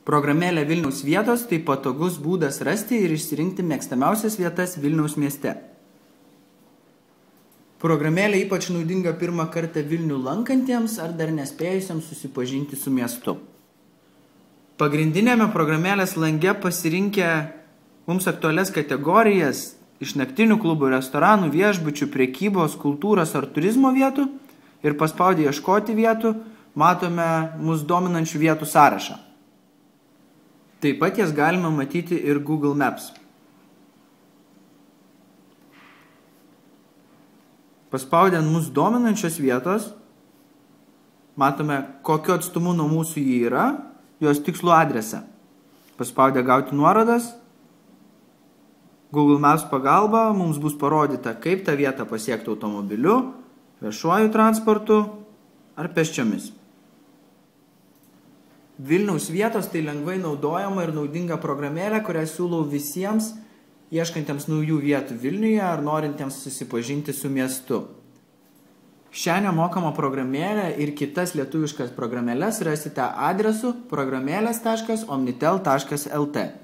Programėlė Vilniaus vietos tai patogus būdas rasti ir išsirinkti mėgstamiausias vietas Vilniaus mieste. Programėlė ypač naudinga pirmą kartą Vilnių lankantiems ar dar nespėjusiems susipažinti su miestu. Pagrindinėme programėlės lange pasirinkę mums aktualias kategorijas iš naktinių klubų, restoranų, viešbučių, prekybos, kultūros ar turizmo vietų ir paspaudę ieškoti vietų, matome mus dominančių vietų sąrašą. Taip pat jas galima matyti ir Google Maps. Paspaudę ant mus dominančios vietos, matome, kokiu atstumu nuo mūsų jį yra, jos tikslų adresą. Paspaudę gauti nuorodas, Google Maps pagalba mums bus parodyta, kaip tą vietą pasiekti automobiliu, viešuoju transportu ar pėsčiomis. Vilniaus vietos tai lengvai naudojama ir naudinga programėlė, kurią siūlau visiems ieškantiems naujų vietų Vilniuje ar norintiems susipažinti su miestu. Šią nemokamą programėlę ir kitas lietuviškas programėles rasite adresu programėlės.omnitel.lt.